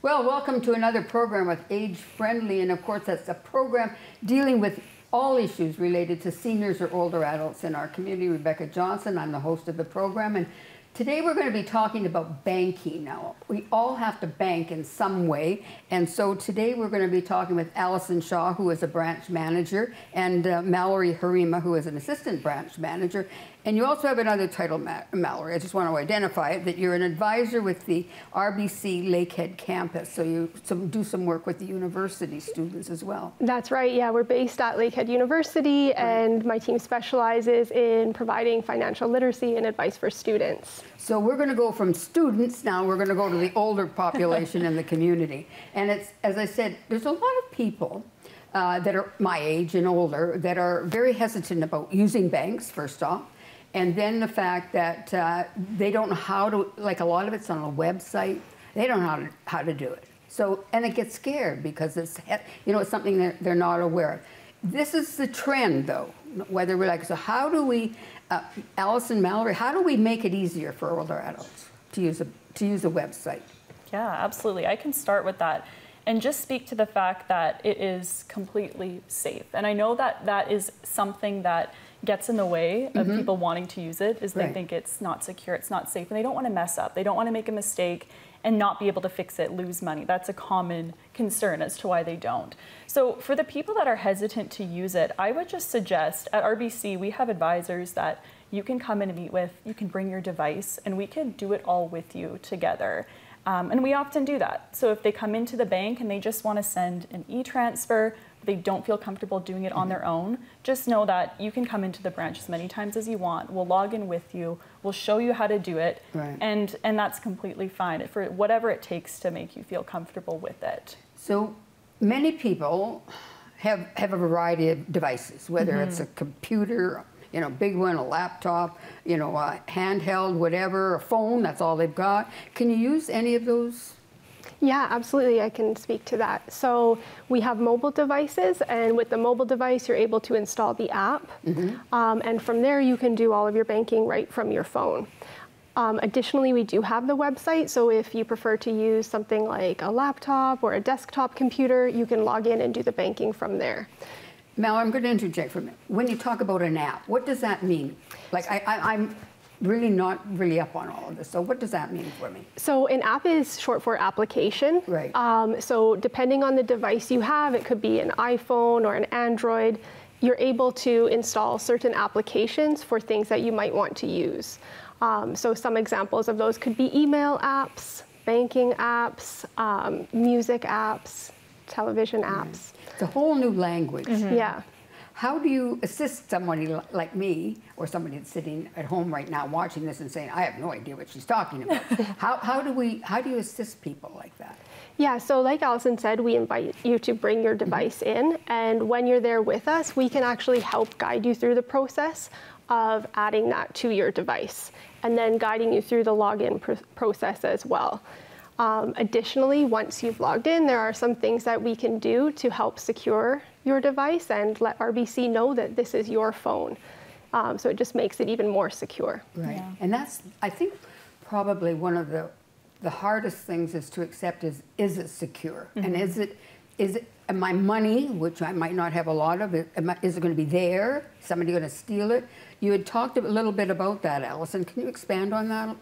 Well, welcome to another program with Age Friendly, and of course that's a program dealing with all issues related to seniors or older adults in our community. Rebecca Johnson, I'm the host of the program, and today we're going to be talking about banking. Now, we all have to bank in some way, and so today we're going to be talking with Allison Shaw, who is a branch manager, and Mallory Harima, who is an assistant branch manager. And you also have another title, Mallory. I just want to identify it, that you're an advisor with the RBC Lakehead campus, so you do some work with the university students as well. That's right, yeah. We're based at Lakehead University, and my team specializes in providing financial literacy and advice for students. So we're going to go from students now, we're going to go to the older population in the community. And it's, as I said, there's a lot of people that are my age and older that are very hesitant about using banks, first off. And then the fact that they don't know how to, like a lot of it's on a website, they don't know how to do it. So, and it gets scared because it's, you know, it's something that they're not aware of. This is the trend though, whether we're like, so how do we, Allison, Mallory, how do we make it easier for older adults to use a website? Yeah, absolutely. I can start with that and just speak to the fact that it is completely safe. And I know that that is something that gets in the way of people wanting to use it, is they think it's not secure, it's not safe, and they don't want to mess up. They don't want to make a mistake and not be able to fix it, lose money. That's a common concern as to why they don't. So for the people that are hesitant to use it, I would just suggest at RBC, we have advisors that you can come in and meet with, you can bring your device, and we can do it all with you together. And we often do that. So if they come into the bank and they just want to send an e-transfer, they don't feel comfortable doing it on their own, just know that you can come into the branch as many times as you want. We'll log in with you. We'll show you how to do it. And that's completely fine for whatever it takes to make you feel comfortable with it. So many people have a variety of devices, whether it's a computer, you know, big one, a laptop, you know, a handheld, whatever, a phone, that's all they've got. Can you use any of those? Yeah, absolutely, I can speak to that. So we have mobile devices, and with the mobile device, you're able to install the app. And from there, you can do all of your banking right from your phone. Additionally, we do have the website, so if you prefer to use something like a laptop or a desktop computer, you can log in and do the banking from there. Mal, I'm going to interject for a minute. When you talk about an app, what does that mean? Like, I'm really not really up on all of this, so what does that mean for me? So an app is short for application. Right. So depending on the device you have, it could be an iPhone or an Android, you're able to install certain applications for things that you might want to use. So some examples of those could be email apps, banking apps, music apps, television apps. It's a whole new language. Yeah. How do you assist somebody like me, or somebody that's sitting at home right now watching this and saying, I have no idea what she's talking about? How do you assist people like that? Yeah, so like Allison said, we invite you to bring your device in, and when you're there with us, we can actually help guide you through the process of adding that to your device, and then guiding you through the login process as well. Additionally, once you've logged in, there are some things that we can do to help secure your device and let RBC know that this is your phone. So it just makes it even more secure. Right, yeah. And that's, I think, probably one of the hardest things is to accept is it secure? And is it my money, which I might not have a lot of, is it going to be there? Somebody going to steal it? You had talked a little bit about that, Allison. Can you expand on that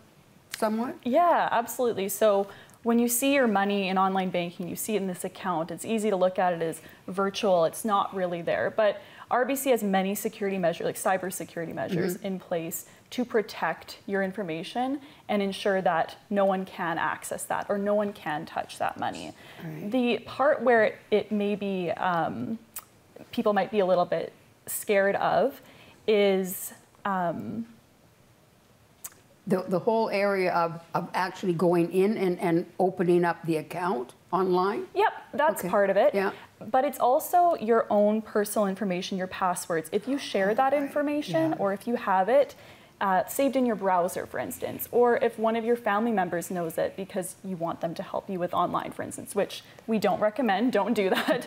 somewhat? Yeah, absolutely. So when you see your money in online banking, you see it in this account, it's easy to look at it as virtual. It's not really there. But RBC has many security measures, like cybersecurity measures in place to protect your information and ensure that no one can access that or no one can touch that money. The part where it may be, people might be a little bit scared of is the whole area of actually going in and opening up the account online? Yep, that's part of it. Yeah. But it's also your own personal information, your passwords. If you share that information or if you have it saved in your browser, for instance, or if one of your family members knows it because you want them to help you with online, for instance, which we don't recommend, don't do that,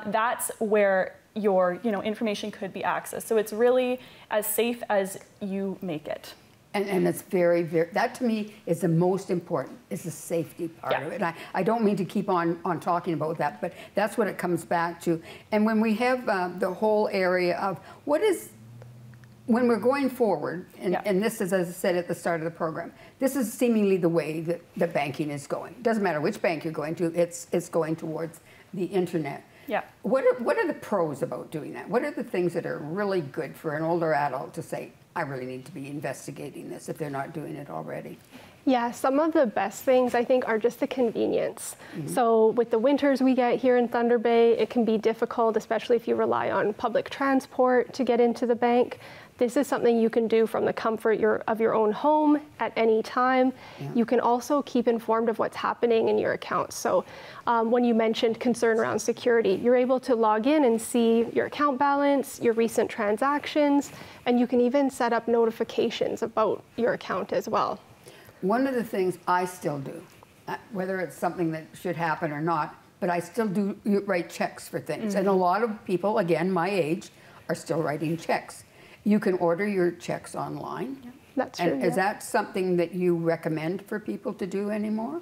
that's where your information could be accessed. So it's really as safe as you make it. And it's very, very, that to me is the most important, is the safety part of it. I don't mean to keep on talking about that, but that's what it comes back to. And when we have the whole area of when we're going forward, and this is, as I said at the start of the program, this is seemingly the way that the banking is going. It doesn't matter which bank you're going to, it's going towards the internet. Yeah. What are the pros about doing that? What are the things that are really good for an older adult to say, I really need to be investigating this if they're not doing it already? Yeah, some of the best things I think are just the convenience. So with the winters we get here in Thunder Bay, it can be difficult, especially if you rely on public transport to get into the bank. This is something you can do from the comfort of your own home at any time. You can also keep informed of what's happening in your accounts. So when you mentioned concern around security, you're able to log in and see your account balance, your recent transactions, and you can even set up notifications about your account as well. One of the things I still do, whether it's something that should happen or not, but I still do write checks for things. And a lot of people, again, my age, are still writing checks. You can order your checks online. That's true. And is that something that you recommend for people to do anymore?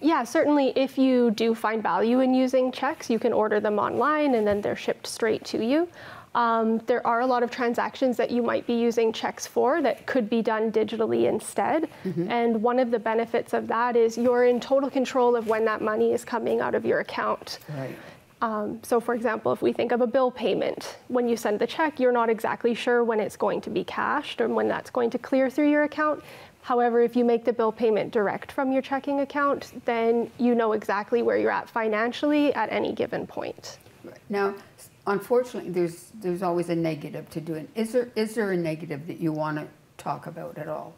Yeah, certainly if you do find value in using checks, you can order them online and then they're shipped straight to you. There are a lot of transactions that you might be using checks for that could be done digitally instead. And one of the benefits of that is you're in total control of when that money is coming out of your account. Right. So for example, if we think of a bill payment, when you send the check, you're not exactly sure when it's going to be cashed or when that's going to clear through your account. However, if you make the bill payment direct from your checking account, then you know exactly where you're at financially at any given point. Right. Now, unfortunately, there's always a negative to doing. Is there a negative that you want to talk about at all?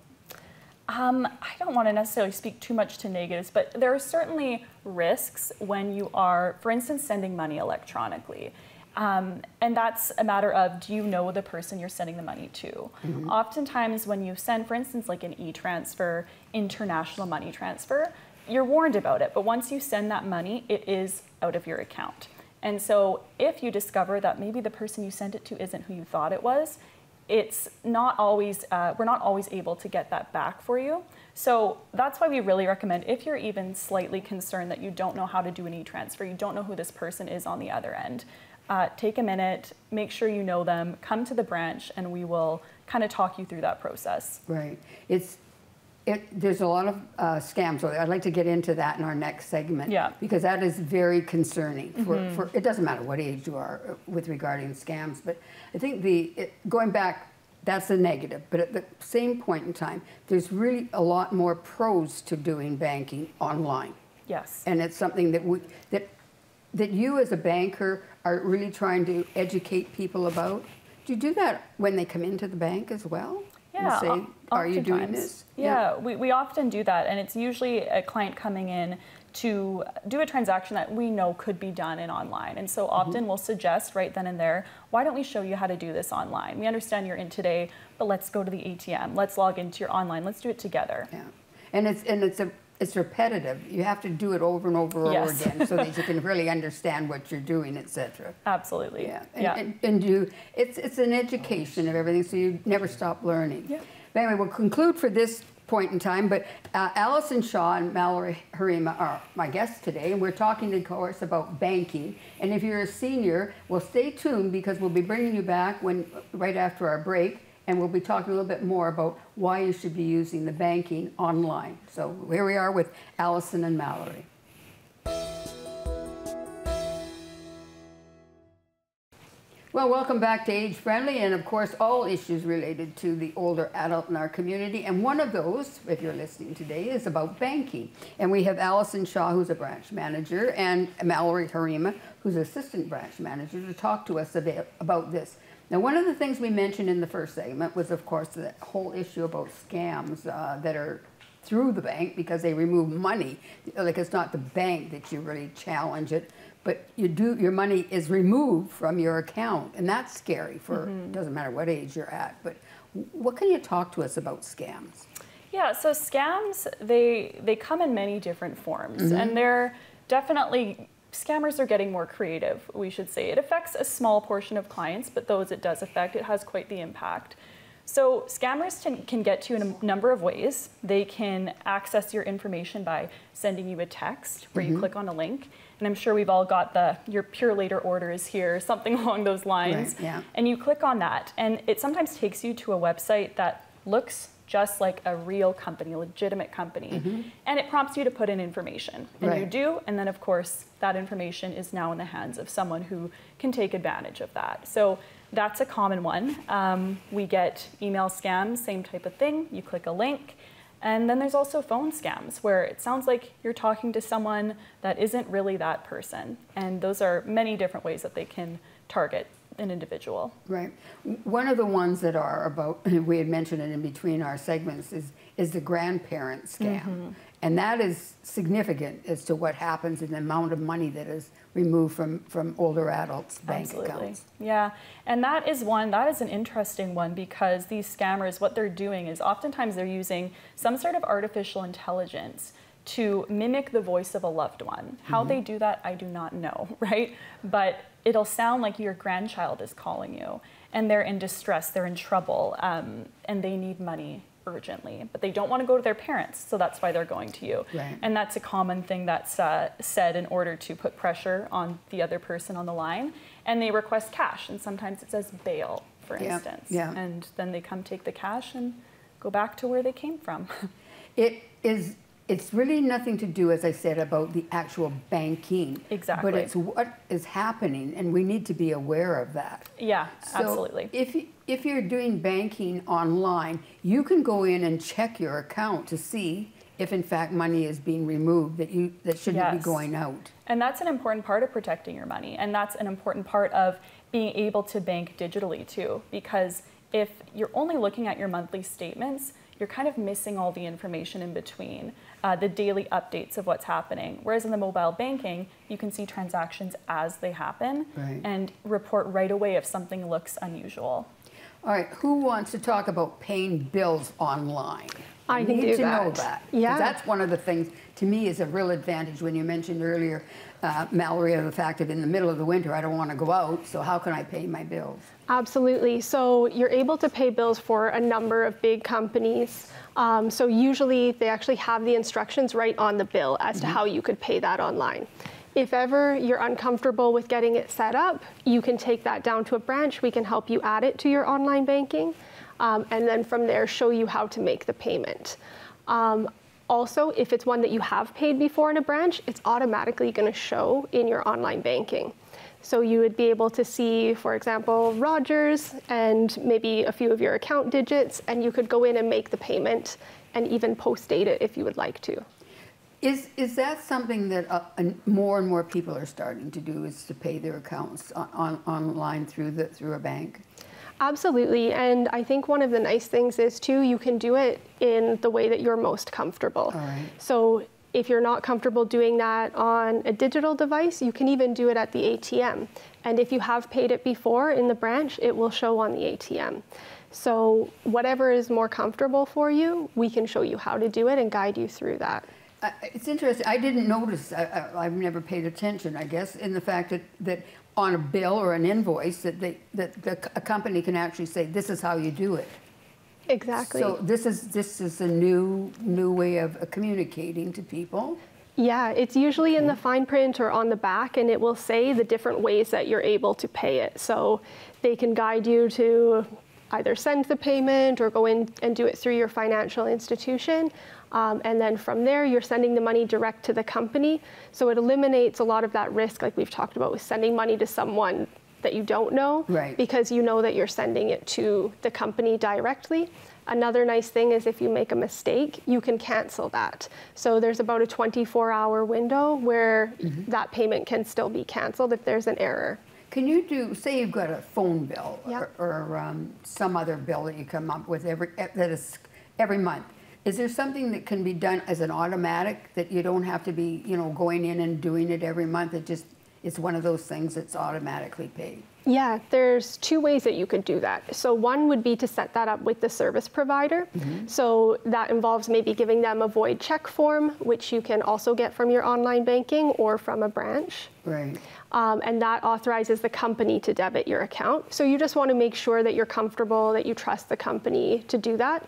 I don't want to necessarily speak too much to negatives, but there are certainly risks when you are, for instance, sending money electronically. And that's a matter of, do you know the person you're sending the money to? Oftentimes when you send, for instance, like an e-transfer, international money transfer, you're warned about it. But once you send that money, it is out of your account. And so if you discover that maybe the person you sent it to isn't who you thought it was, it's not always, we're not always able to get that back for you. So that's why we really recommend, if you're even slightly concerned that you don't know how to do an e-transfer, you don't know who this person is on the other end, take a minute, make sure you know them, come to the branch, and we will kind of talk you through that process. Right. There's a lot of scams. So I'd like to get into that in our next segment. Yeah. Because that is very concerning. For it doesn't matter what age you are with regarding scams, but I think going back, that's the negative. But at the same point in time, there's really a lot more pros to doing banking online. Yes. And it's something that you as a banker are really trying to educate people about. Do you do that when they come into the bank as well? Yeah, and say, are you doing this? Yeah, we often do that, and it's usually a client coming in to do a transaction that we know could be done in online. And so often we'll suggest right then and there, why don't we show you how to do this online? We understand you're in today, but let's go to the ATM. Let's log into your online. Let's do it together. Yeah, and it's repetitive. You have to do it over and over and over again so that you can really understand what you're doing, etc. Absolutely. Yeah. It's an education of everything, so you never stop learning. Yeah. But anyway, we'll conclude for this point in time, but Alison Shaw and Mallory Harima are my guests today, and we're talking, of course, about banking. And if you're a senior, well, stay tuned, because we'll be bringing you back right after our break, and we'll be talking a little bit more about why you should be using the banking online. So here we are with Alison and Mallory. Well, welcome back to Age Friendly, and of course all issues related to the older adult in our community. And one of those, if you're listening today, is about banking. And we have Alison Shaw, who's a branch manager, and Mallory Harima, who's assistant branch manager, to talk to us about this. Now, one of the things we mentioned in the first segment was, of course, the whole issue about scams that are through the bank, because they remove money. Like, it's not the bank that you really challenge it, but your money is removed from your account, and that's scary for, doesn't matter what age you're at. But what can you talk to us about scams? Yeah, so scams, they come in many different forms, and they're definitely, scammers are getting more creative, we should say. It affects a small portion of clients, but those it does affect, it has quite the impact. So scammers can get to you in a number of ways. They can access your information by sending you a text where you click on a link. And I'm sure we've all got your Pure Later order is here, something along those lines. Right, yeah. And you click on that, and it sometimes takes you to a website that looks just like a real company, a legitimate company. And it prompts you to put in information. And you do, and then of course, that information is now in the hands of someone who can take advantage of that. So that's a common one. We get email scams, same type of thing. You click a link. And then there's also phone scams where it sounds like you're talking to someone that isn't really that person. And those are many different ways that they can target an individual. Right. One of the ones that are about, we had mentioned it in between our segments, is the grandparent scam. And that is significant as to what happens and the amount of money that is removed from older adults' bank accounts. Yeah, and that is an interesting one, because these scammers, what they're doing is oftentimes they're using some sort of artificial intelligence to mimic the voice of a loved one. How they do that, I do not know, right? But it'll sound like your grandchild is calling you, and they're in distress, they're in trouble, and they need money urgently, but they don't want to go to their parents, so that's why they're going to you. Right. And that's a common thing that's said in order to put pressure on the other person on the line, and they request cash, and sometimes it says bail, for instance. And then they come take the cash and go back to where they came from. It's really nothing to do, as I said, about the actual banking. Exactly. But it's what is happening, and we need to be aware of that. Yeah, So absolutely. if you're doing banking online, you can go in and check your account to see if in fact money is being removed that shouldn't be going out. And that's an important part of protecting your money, and that's an important part of being able to bank digitally too, because if you're only looking at your monthly statements, you're kind of missing all the information in between, the daily updates of what's happening. Whereas in the mobile banking, you can see transactions as they happen and report right away if something looks unusual. All right, who wants to talk about paying bills online? I can do that. Know that. Yeah. That's one of the things, to me, is a real advantage. When you mentioned earlier, Mallory, of the fact that in the middle of the winter, I don't want to go out, so how can I pay my bills? Absolutely. So you're able to pay bills for a number of big companies. So usually they actually have the instructions right on the bill as to how you could pay that online. If ever you're uncomfortable with getting it set up, you can take that down to a branch. We can help you add it to your online banking, and then from there show you how to make the payment. Also, if it's one that you have paid before in a branch, it's automatically going to show in your online banking. So you would be able to see, for example, Rogers and maybe a few of your account digits, and you could go in and make the payment and even post-date it if you would like to. Is that something that more and more people are starting to do, is to pay their accounts online through a bank? Absolutely, and I think one of the nice things is too, you can do it in the way that you're most comfortable. All right. So if you're not comfortable doing that on a digital device, you can even do it at the ATM. And if you have paid it before in the branch, it will show on the ATM. So whatever is more comfortable for you, we can show you how to do it and guide you through that. It's interesting. I didn't notice, I've never paid attention, I guess, in the fact that on a bill or an invoice that a company can actually say, this is how you do it. Exactly. So this is a new way of communicating to people. Yeah, it's usually in the fine print or on the back, and it will say the different ways that you're able to pay it. So they can guide you to either send the payment or go in and do it through your financial institution. And then from there, you're sending the money direct to the company. So it eliminates a lot of that risk, like we've talked about, with sending money to someone that you don't know, because you know that you're sending it to the company directly. Another nice thing is if you make a mistake, you can cancel that. So there's about a 24-hour window where that payment can still be canceled if there's an error. Can you say you've got a phone bill or some other bill that you come up with every month? Is there something that can be done as an automatic that you don't have to be, going in and doing it every month? It just it's one of those things that's automatically paid? Yeah, there's two ways that you could do that. So one would be to set that up with the service provider. So that involves maybe giving them a void check form, which you can also get from your online banking or from a branch. Right. And that authorizes the company to debit your account. So you just want to make sure that you're comfortable, that you trust the company to do that.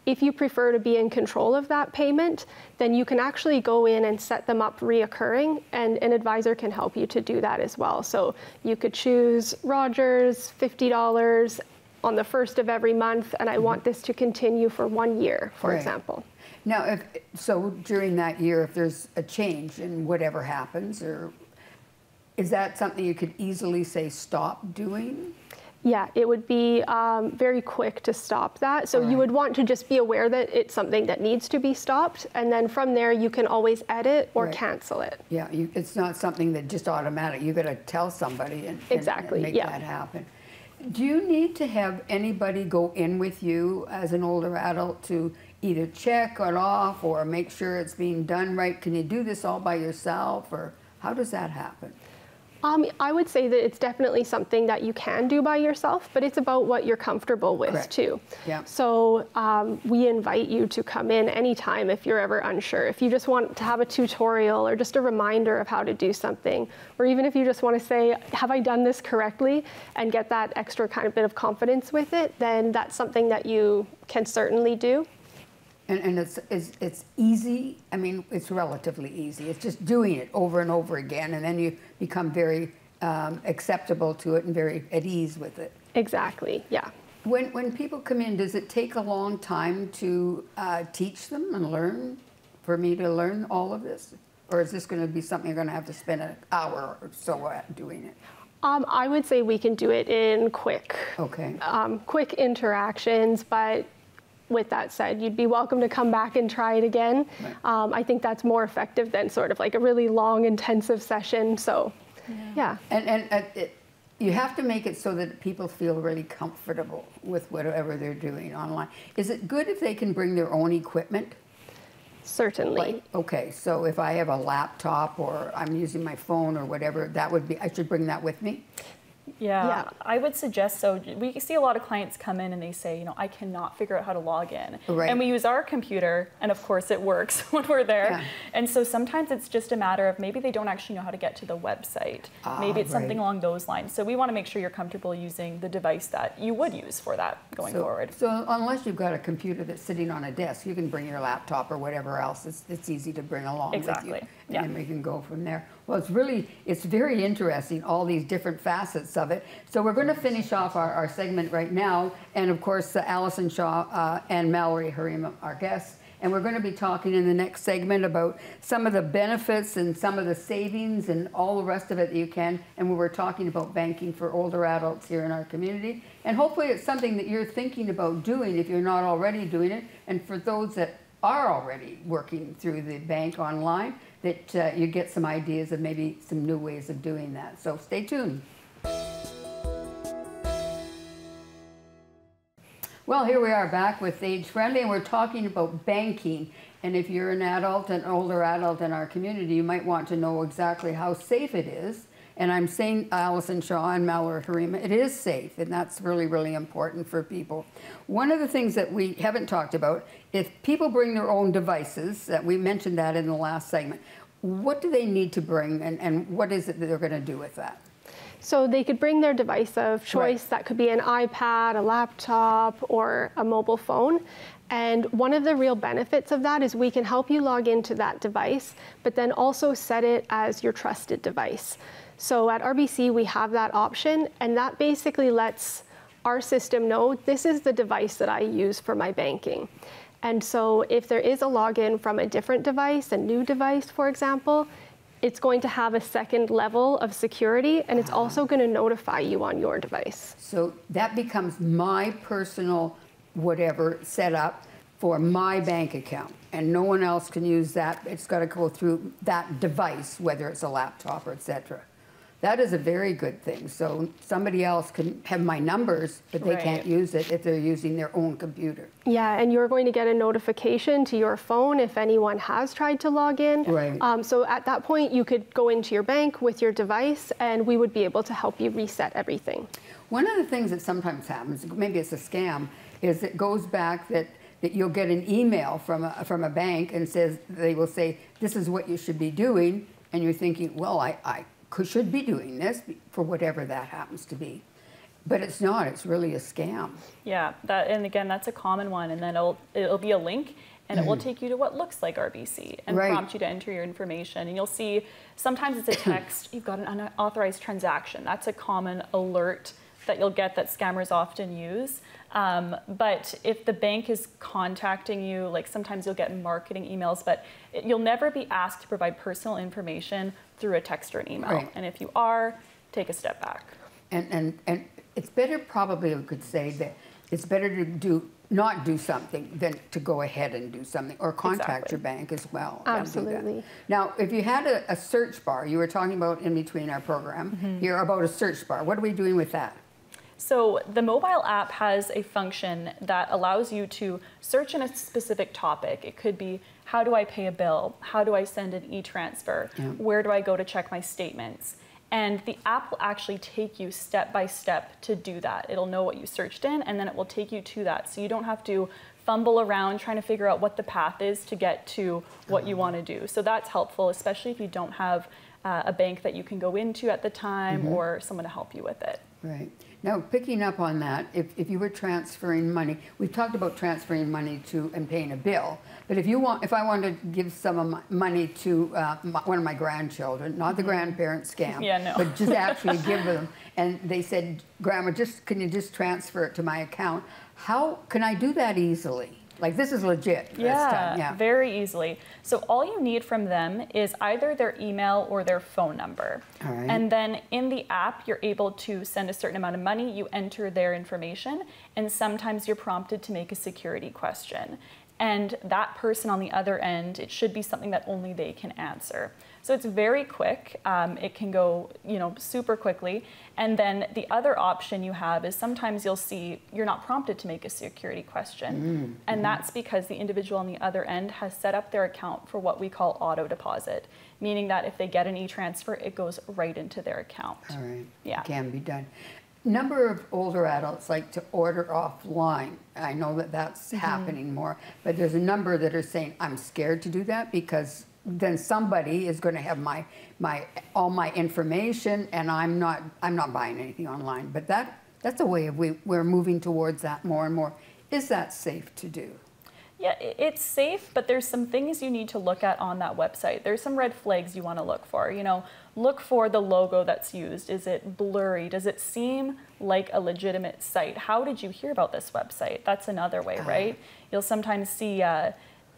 If you prefer to be in control of that payment, then you can actually go in and set them up reoccurring, and an advisor can help you to do that as well. So you could choose Rogers, $50 on the first of every month, and I want this to continue for 1 year, for example. Now, so during that year, if there's a change in whatever happens, or is that something you could easily say stop doing? Yeah, it would be very quick to stop that. So you would want to just be aware that it's something that needs to be stopped. And then from there, you can always edit or cancel it. Yeah, it's not something that just automatic. You got to tell somebody and make that happen. Do you need to have anybody go in with you as an older adult to either check it off or make sure it's being done right? Can you do this all by yourself, or how does that happen? I would say that it's definitely something that you can do by yourself, but it's about what you're comfortable with too. Yeah. So we invite you to come in anytime if you're ever unsure. If you just want to have a tutorial or just a reminder of how to do something, or even if you just want to say, have I done this correctly, and get that extra kind of bit of confidence with it, then that's something that you can certainly do. And it's easy. I mean, it's relatively easy. It's just doing it over and over again, and then you become very acceptable to it and very at ease with it. Exactly, yeah. When people come in, does it take a long time to teach them and learn, for me to learn all of this? Or is this going to be something you're going to have to spend an hour or so at doing it? I would say we can do it in quick interactions, but with that said, you'd be welcome to come back and try it again. Right. I think that's more effective than sort of like a really long, intensive session. So, yeah. And you have to make it so that people feel really comfortable with whatever they're doing online. Is it good if they can bring their own equipment? Certainly. Okay, so if I have a laptop or I'm using my phone or whatever, that would be, I should bring that with me? Yeah, I would suggest so. We see a lot of clients come in and they say, you know, I cannot figure out how to log in. Right. And we use our computer, and of course it works when we're there. Yeah. And so sometimes it's just a matter of maybe they don't actually know how to get to the website. Maybe it's something along those lines. So we want to make sure you're comfortable using the device that you would use for that going forward. So unless you've got a computer that's sitting on a desk, you can bring your laptop or whatever else. It's easy to bring along with you. And then we can go from there. Well, it's very interesting, all these different facets of it. So we're going to finish off our segment right now. And of course, Alison Shaw and Mallory Harima, our guests. And we're going to be talking in the next segment about some of the benefits and some of the savings and all the rest of it that you can. And we were talking about banking for older adults here in our community. And hopefully it's something that you're thinking about doing if you're not already doing it. And for those that are already working through the bank online, that you get some ideas of maybe some new ways of doing that. So stay tuned. Well, here we are back with Age Friendly, and we're talking about banking. And if you're an adult, an older adult in our community, you might want to know exactly how safe it is. And I'm saying, Alison Shaw and Mallory Harima, it is safe, and that's really, really important for people. One of the things that we haven't talked about, if people bring their own devices, we mentioned that in the last segment, what do they need to bring, and what is it that they're going to do with that? So they could bring their device of choice. That could be an iPad, a laptop, or a mobile phone. And one of the real benefits of that is we can help you log into that device, but then also set it as your trusted device. So at RBC, we have that option, and that basically lets our system know this is the device that I use for my banking. And so if there is a login from a different device, a new device, for example, it's going to have a second level of security, and it's also going to notify you on your device. So that becomes my personal whatever set up for my bank account, and no one else can use that. It's got to go through that device, whether it's a laptop or etc. that is a very good thing. So somebody else can have my numbers, but they can't use it if they're using their own computer. Yeah, and you're going to get a notification to your phone if anyone has tried to log in. Right. So at that point, you could go into your bank with your device, and we would be able to help you reset everything. One of the things that sometimes happens, maybe it's a scam, is it goes back that you'll get an email from a bank and they will say, this is what you should be doing, and you're thinking, well, I should be doing this for whatever that happens to be. But it's not, it's really a scam. Yeah, and again, that's a common one, and then it'll be a link, and it will take you to what looks like RBC and prompt you to enter your information. And you'll see, sometimes it's a text, you've got an unauthorized transaction. That's a common alert that you'll get that scammers often use. But if the bank is contacting you, like sometimes you'll get marketing emails, but you'll never be asked to provide personal information through a text or an email. Right. And if you are, take a step back. And it's better, probably we could say that it's better to not do something than to go ahead and do something, or contact your bank as well. Absolutely. Now, if you had a search bar, you were talking about in between our program here about a search bar. What are we doing with that? So the mobile app has a function that allows you to search in a specific topic. It could be, how do I pay a bill? How do I send an e-transfer? Where do I go to check my statements? And the app will actually take you step by step to do that. It'll know what you searched in, and then it will take you to that. So you don't have to fumble around trying to figure out what the path is to get to what you want to do. So that's helpful, especially if you don't have a bank that you can go into at the time or someone to help you with it. Right. Now, picking up on that, if you were transferring money, we've talked about transferring money to and paying a bill, but if I wanted to give some of my money to one of my grandchildren, not the grandparent scam, but just actually give them, and they said, Grandma, can you just transfer it to my account? How can I do that easily? Like, this is legit this time. Yeah, very easily. So all you need from them is either their email or their phone number. All right. And then in the app, you're able to send a certain amount of money. You enter their information, and sometimes you're prompted to make a security question. And that person on the other end, it should be something that only they can answer. So it's very quick. It can go, super quickly. And then the other option you have is sometimes you'll see you're not prompted to make a security question. And that's because the individual on the other end has set up their account for what we call auto deposit, meaning that if they get an e-transfer, it goes right into their account. All right. Yeah. It can be done. Number of older adults like to order offline. I know that that's happening more, but there's a number that are saying, I'm scared to do that because then somebody is going to have all my information, and I'm not buying anything online. But that's a way of we're moving towards that more and more. Is that safe to do? Yeah, it's safe, but there's some things you need to look at on that website. There's some red flags you want to look for. Look for the logo that's used. Is it blurry? Does it seem like a legitimate site? How did you hear about this website? That's another way, right? You'll sometimes see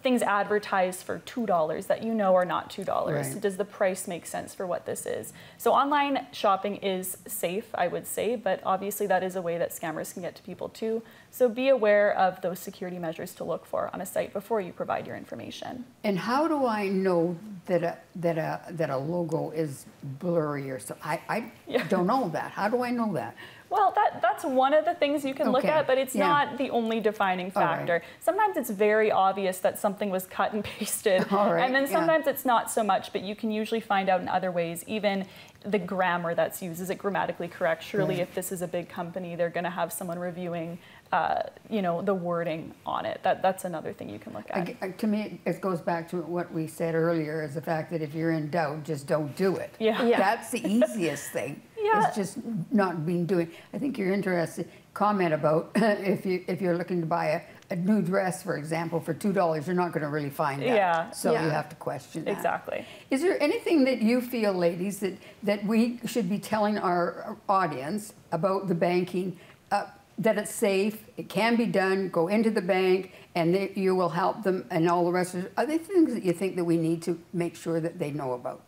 things advertised for $2 that are not $2. Right. Does the price make sense for what this is? So online shopping is safe, I would say, but obviously that is a way that scammers can get to people too. So be aware of those security measures to look for on a site before you provide your information. And how do I know that a logo is blurry or so? I don't know that. How do I know that? Well, that's one of the things you can look at, but it's not the only defining factor. Right. Sometimes it's very obvious that something was cut and pasted, and then sometimes it's not so much, but you can usually find out in other ways, even the grammar that's used. Is it grammatically correct? Surely if this is a big company, they're going to have someone reviewing the wording on it. That's another thing you can look at. To me, it goes back to what we said earlier, is the fact that if you're in doubt, just don't do it. Yeah. That's the easiest thing. It's just not being doing. I think you're interested. Comment about if you're looking to buy a new dress, for example, for $2, you're not going to really find that. Yeah. So you have to question that. Exactly. Is there anything that you feel, ladies, that we should be telling our audience about the banking? That it's safe, it can be done, go into the bank, and you will help them, and all the rest of it. Are there things that you think that we need to make sure that they know about?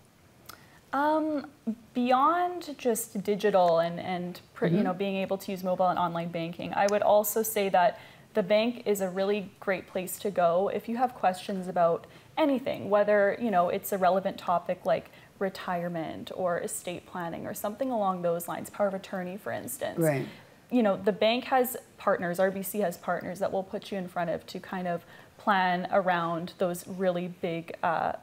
Beyond just digital and being able to use mobile and online banking, I would also say that the bank is a really great place to go if you have questions about anything, whether it's a relevant topic like retirement or estate planning or something along those lines, power of attorney, for instance. Right. You know, the bank has partners, RBC has partners that will put you in front of to kind of plan around those really big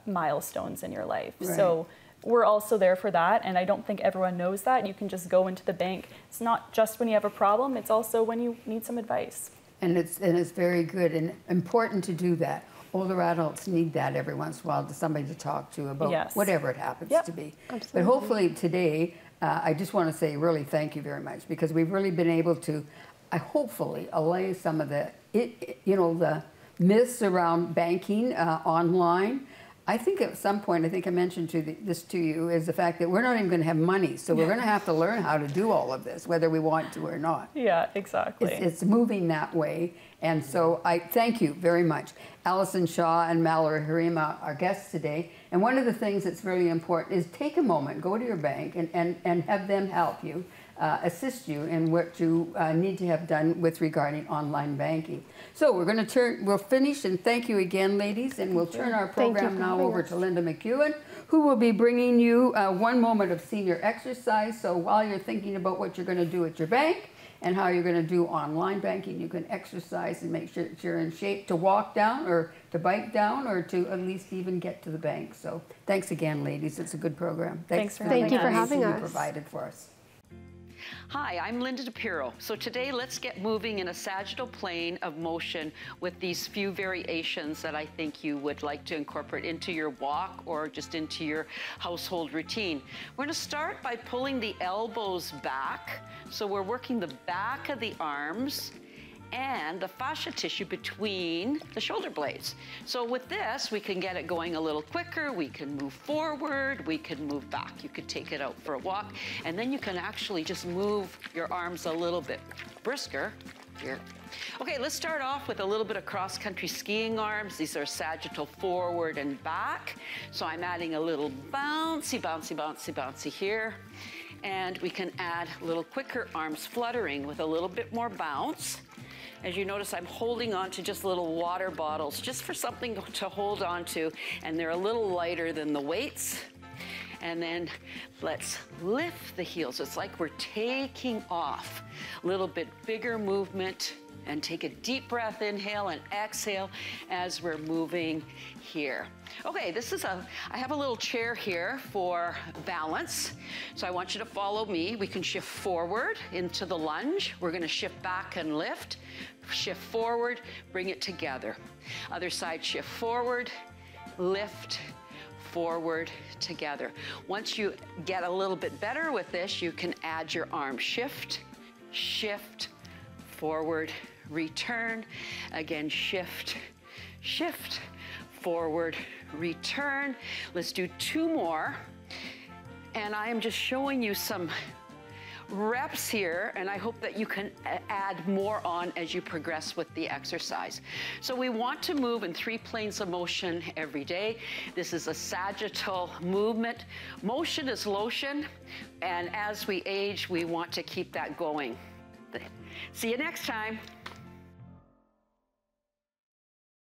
milestones in your life. Right. So we're also there for that, and I don't think everyone knows that. You can just go into the bank. It's not just when you have a problem, it's also when you need some advice. And it's very good and important to do that. Older adults need that every once in a while, to somebody to talk to about whatever it happens to be. Absolutely. But hopefully today, I just want to say really thank you very much, because we've really been able to, hopefully, allay some of the, the myths around banking online. I think at some point, I think I mentioned this to you, is the fact that we're not even going to have money. So we're going to have to learn how to do all of this, whether we want to or not. Yeah, exactly. It's moving that way. And so I thank you very much. Alison Shaw and Mallory Harima are guests today. And one of the things that's really important is take a moment, go to your bank and have them help you, assist you in what you need to have done with regarding online banking. So we're going to we'll finish, and thank you again, ladies, and we'll turn our program now over to Linda McEwen, who will be bringing you one moment of senior exercise. So while you're thinking about what you're going to do at your bank and how you're going to do online banking, you can exercise and make sure that you're in shape to walk down or to bike down or to at least even get to the bank. So thanks again, ladies. It's a good program. Thanks for having us. Thank you for having us. Provided for us. Hi, I'm Linda DePiro. So today let's get moving in a sagittal plane of motion with these few variations that I think you would like to incorporate into your walk or just into your household routine. We're going to start by pulling the elbows back. So we're working the back of the arms and the fascia tissue between the shoulder blades. So with this, we can get it going a little quicker. We can move forward, we can move back. You could take it out for a walk, and then you can actually just move your arms a little bit brisker here. Okay, let's start off with a little bit of cross-country skiing arms. These are sagittal forward and back. So I'm adding a little bouncy, bouncy, bouncy, bouncy here. And we can add a little quicker arms fluttering with a little bit more bounce. As you notice, I'm holding on to just little water bottles, just for something to hold on to, and they're a little lighter than the weights. And then let's lift the heels. It's like we're taking off. A little bit bigger movement, and take a deep breath, inhale and exhale as we're moving here. Okay, I have a little chair here for balance. So I want you to follow me. We can shift forward into the lunge. We're gonna shift back and lift. Shift forward, bring it together. Other side, shift forward, lift, forward, together. Once you get a little bit better with this, you can add your arm. Shift, shift, forward, return. Again, shift, shift, forward, return. Let's do 2 more. And I am just showing you some reps here, and I hope that you can add more on as you progress with the exercise. So we want to move in 3 planes of motion every day. This is a sagittal movement. Motion is lotion, and as we age, we want to keep that going. See you next time.